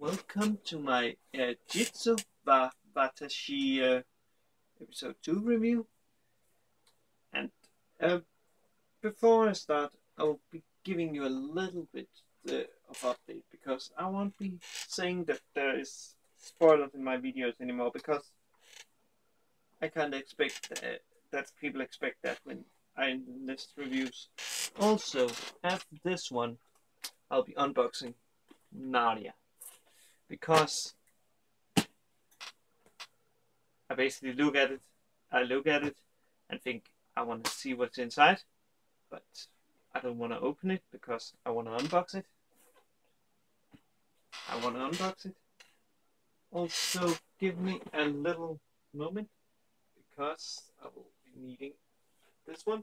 welcome to my Jitsu Watashi episode 2 review. And before I start, I will be giving you a little bit of update, because I won't be saying that there is spoilers in my videos anymore, because I can't expect that people expect that when I list reviews. Also, after this one, I'll be unboxing Nadia, because I basically look at it and think I want to see what's inside, but I don't want to open it because I want to unbox it. Also, give me a little moment, because I will be needing this one.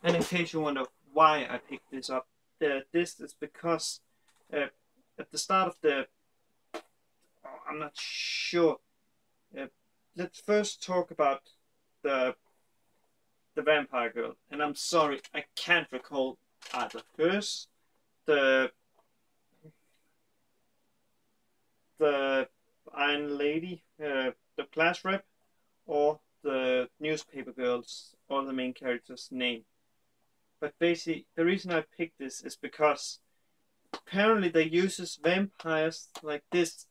And in case you wonder why I picked this up, this is because at the start of the... I'm not sure. Let's first talk about the vampire girl. And I'm sorry, I can't recall either hers, the Iron Lady, the class rep, or the newspaper girl's, or the main character's name. But basically, the reason I picked this is because apparently they uses vampires like this,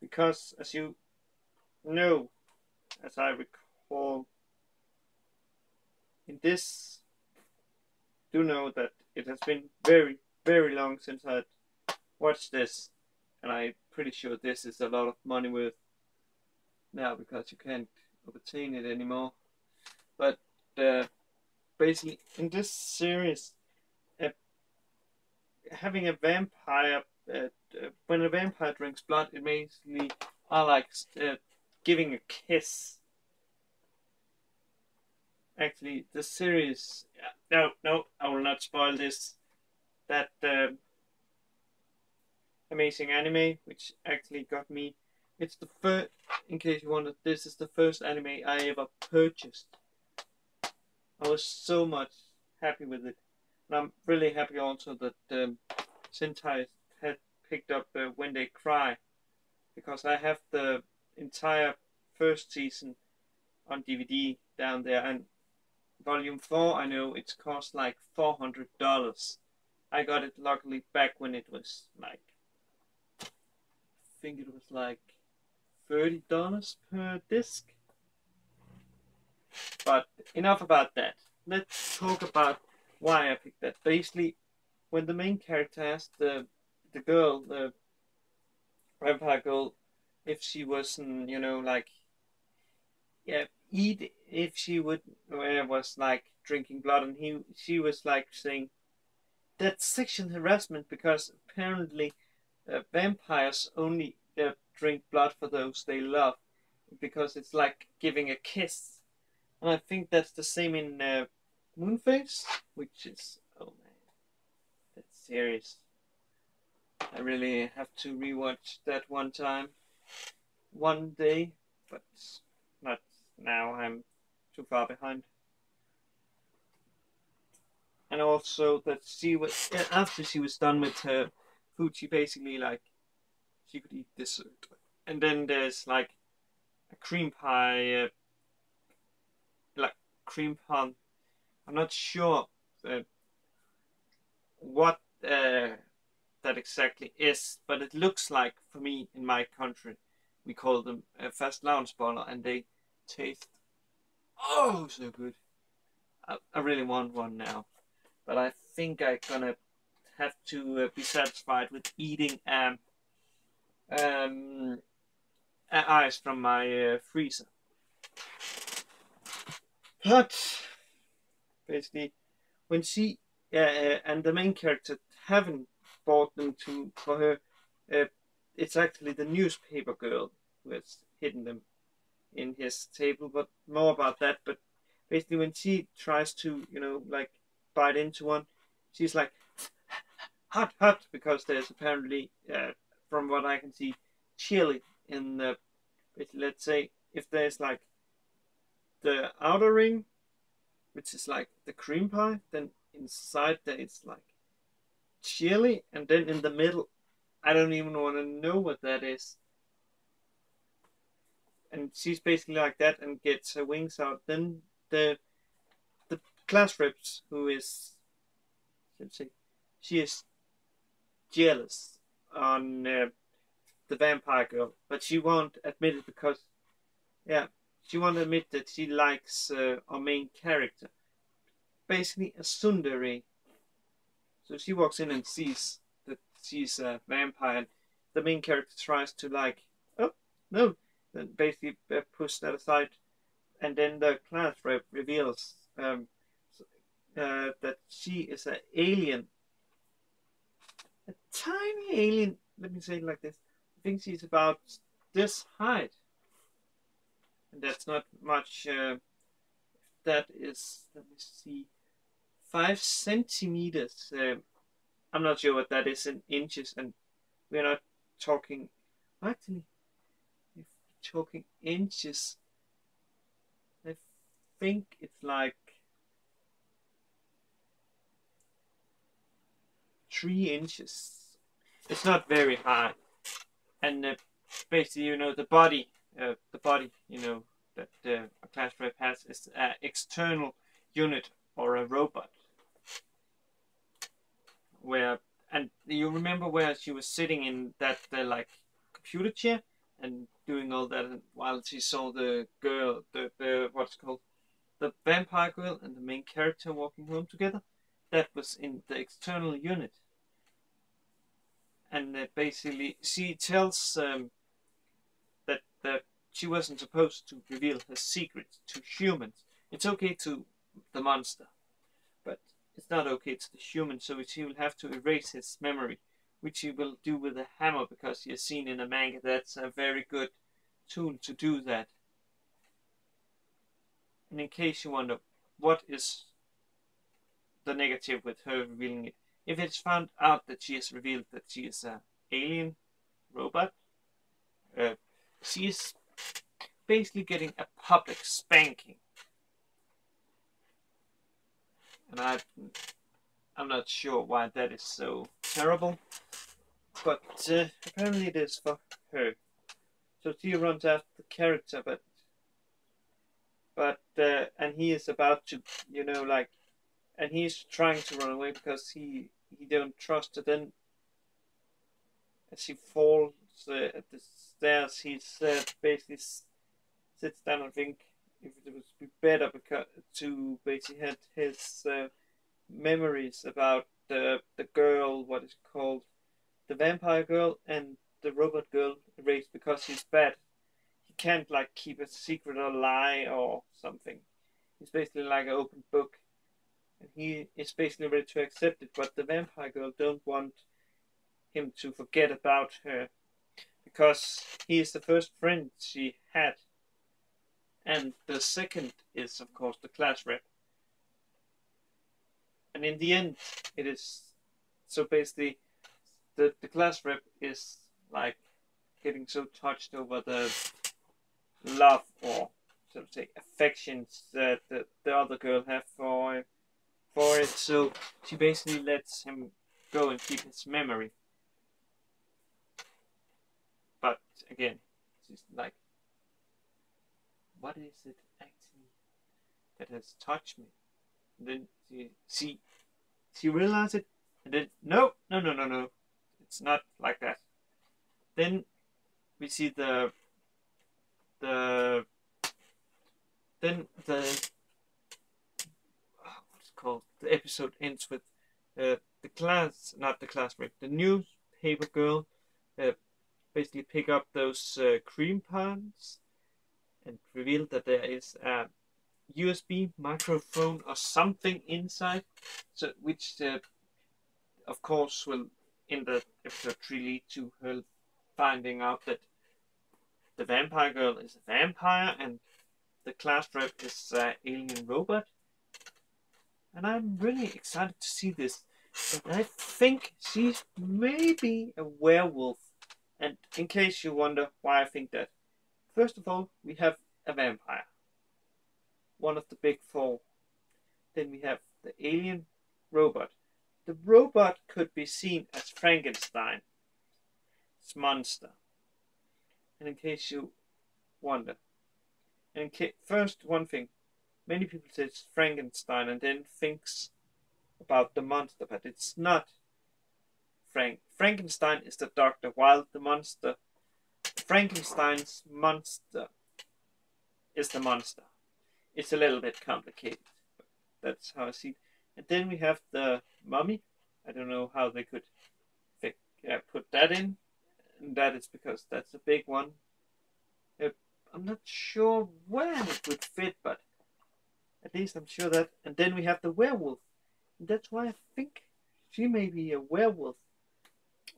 because as you know, as I recall, in this, do know that it has been very, very long since I watched this, and I'm pretty sure this is a lot of money worth now, because you can't obtain it anymore. But basically, in this series, having a vampire, when a vampire drinks blood, it basically are like giving a kiss. Actually, the series, no, I will not spoil this. That amazing anime, which actually got me. It's the first, in case you wondered, this is the first anime I ever purchased. I was so much happy with it. And I'm really happy also that Sentai had picked up When They Cry, because I have the entire first season on DVD down there, and Volume 4, I know it's cost like $400. I got it luckily back when it was like, I think it was like $30 per disc. But enough about that. Let's talk about why I picked that. Basically, when the main character asked the girl, the vampire girl, if she wasn't, you know, like, eat, if she would, was like drinking blood, and she was like saying that's sexual harassment, because apparently vampires only drink blood for those they love, because it's like giving a kiss. And I think that's the same in Moonface, which is, oh man, that's serious. I really have to rewatch that one day, but not now. I'm too far behind. And also that she was, after she was done with her food, she basically, like, she could eat dessert. And then there's like a cream pie, like cream pie. I'm not sure what that exactly is, but it looks like, for me in my country, we call them fast lounge baller, and they taste oh so good. I really want one now, but I think I'm gonna have to be satisfied with eating ice from my freezer. But basically, when she and the main character haven't bought them for her, it's actually the newspaper girl who has hidden them in his table. But more about that. But basically, when she tries to, you know, like bite into one, she's like hot, hot, because there's apparently, from what I can see, chili in the. Let's say if there's like the outer ring, which is like the cream pie, then inside there it's like chili, and then in the middle, I don't even want to know what that is. And she's basically like that and gets her wings out. Then the class reps, who is, let's say, she is jealous on the vampire girl, but she won't admit it because, yeah, she won't admit that she likes our main character. Basically, a Tsundere. So she walks in and sees that she's a vampire. The main character tries to like, oh no, then basically push that aside, and then the class rep reveals that she is an alien, a tiny alien. Let me say it like this: I think she's about this height, and that's not much. That is, let me see, 5 centimeters. I'm not sure what that is in inches, and we're not talking. Actually, if we're talking inches, I think it's like 3 inches. It's not very high, and basically, the body, that a class rep has is an external unit or a robot. Where, and you remember where she was sitting in that like computer chair and doing all that, and while she saw the girl, the what's called the vampire girl and the main character walking home together, that was in the external unit. And basically, she tells that she wasn't supposed to reveal her secrets to humans. It's okay to the monster, but it's not okay to the human, so he will have to erase his memory, which he will do with a hammer, because he has seen in a manga that's a very good tool to do that. And in case you wonder what is the negative with her revealing it, if it's found out that she has revealed that she is an alien robot, she is basically getting a public spanking. And I'm not sure why that is so terrible, but apparently it is for her. So she runs after the character, but and he is about to, and he's trying to run away because he don't trust her. Then as he falls at the stairs, he's basically sits down and think if it would be better to basically have his memories about the girl, what is called the vampire girl, and the robot girl erased, because he's bad. He can't like keep a secret or lie or something. He's basically like an open book, and he is basically ready to accept it. But the vampire girl don't want him to forget about her, because he is the first friend she had, and the second is of course the class rep. And in the end, it is so basically the class rep is like getting so touched over the love, or so to say affections, that the other girl have for it. So she basically lets him go and keep his memory. But again, she's like, what is it actually that has touched me? And then she realized it, and then no, it's not like that. Then we see the what's it called? The episode ends with the newspaper girl basically pick up those cream puns and reveal that there is a USB microphone or something inside, so which of course will in the episode 3 lead to her finding out that the vampire girl is a vampire and the class rep is an alien robot. And I'm really excited to see this. And I think she's maybe a werewolf. And in case you wonder why I think that, first of all, we have a vampire, one of the big four. Then we have the alien robot, the robot could be seen as Frankenstein's monster. And in case you wonder, first one thing, many people say it's Frankenstein and then thinks about the monster, but it's not. Frankenstein is the doctor, while the monster, Frankenstein's monster, is the monster. It's a little bit complicated, but that's how I see it. And then we have the mummy. I don't know how they could put that in, and that is because that's a big one. I'm not sure where it would fit, but at least I'm sure that. And then we have the werewolf, and that's why I think she may be a werewolf.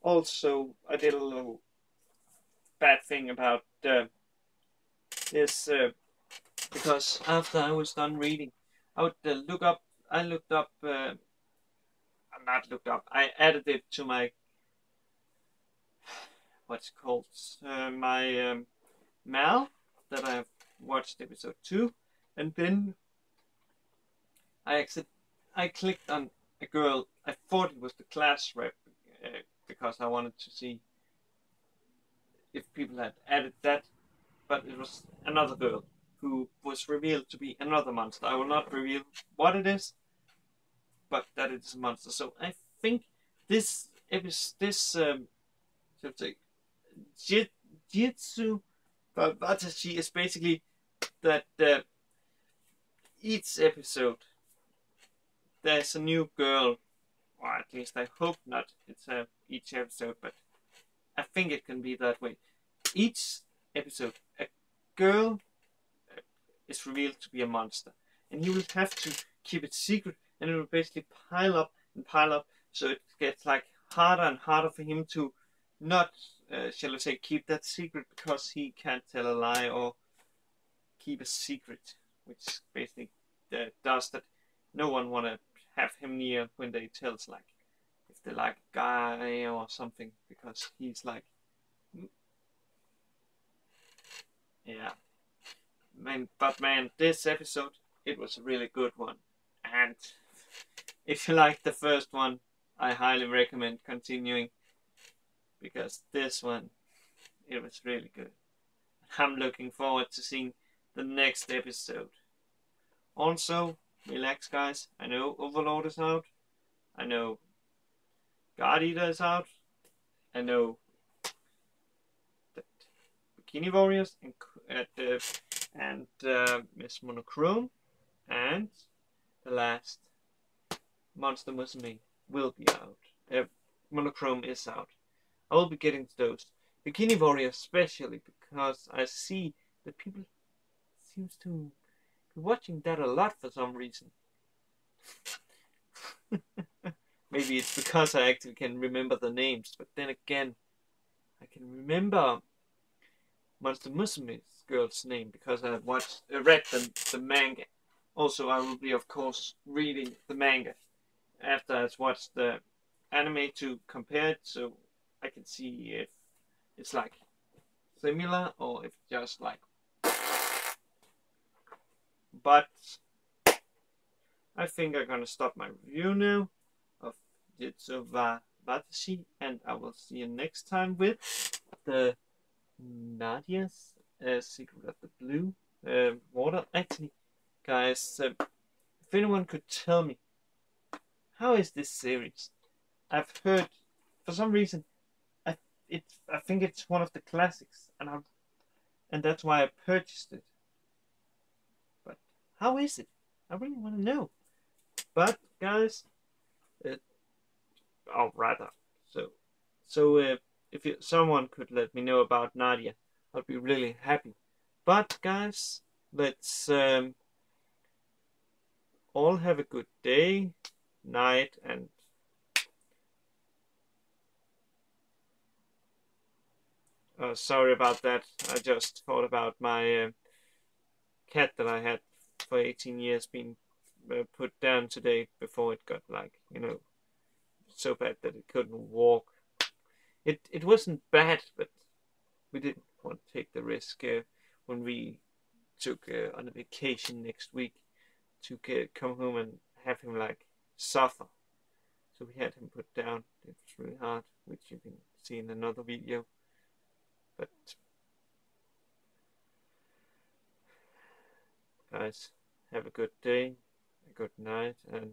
Also, I did a little bad thing about this because after I was done reading, I would look up. I looked up. Not looked up. I added it to my what's it called my Mal that I've watched episode 2, and then I clicked on a girl. I thought it was the class rep because I wanted to see if people had added that, but it was another girl who was revealed to be another monster. I will not reveal what it is, but that it is a monster. So I think this Jitsu Watashi is basically that each episode there's a new girl, or at least I hope not. It's each episode, but I think it can be that way. Each episode, a girl is revealed to be a monster, and he will have to keep it secret, and it will basically pile up and pile up, so it gets like harder and harder for him to not, shall I say, keep that secret, because he can't tell a lie or keep a secret, which basically does that no one want to have him near when they tells, like, if they like a guy or something, because he's like, yeah. But man, this episode, it was a really good one. And if you like the first one, I highly recommend continuing, because this one, it was really good. I'm looking forward to seeing the next episode. Also, relax guys, I know Overlord is out, I know God Eater is out, I know that Bikini Warriors and Miss Monochrome and the last Monster Musume will be out. Monochrome is out. I will be getting to those. Bikini Warriors especially, because I see that people seems to be watching that a lot for some reason. Maybe it's because I actually can remember the names, but then again, I can remember Monster Musume's girl's name because I read the manga. Also, I will be, of course, reading the manga after I've watched the anime to compare it, so I can see if it's like similar or if just like. But I think I'm gonna stop my review now of Jitsu Watashi, and I will see you next time with the Nadia's Secret of the Blue Water. Actually, guys, if anyone could tell me, how is this series? I've heard, for some reason, I think it's one of the classics, and that's why I purchased it. But how is it? I really want to know. But guys, if someone could let me know about Nadia, I'd be really happy. But guys, let's all have a good day, night, and sorry about that. I just thought about my cat that I had for 18 years being put down today before it got, like, so bad that it couldn't walk. It wasn't bad, but we didn't want to take the risk when we took on a vacation next week to come home and have him like suffer. So we had him put down. It was really hard, which you can see in another video. But guys, have a good day, a good night, and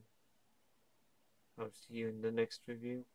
I'll see you in the next review.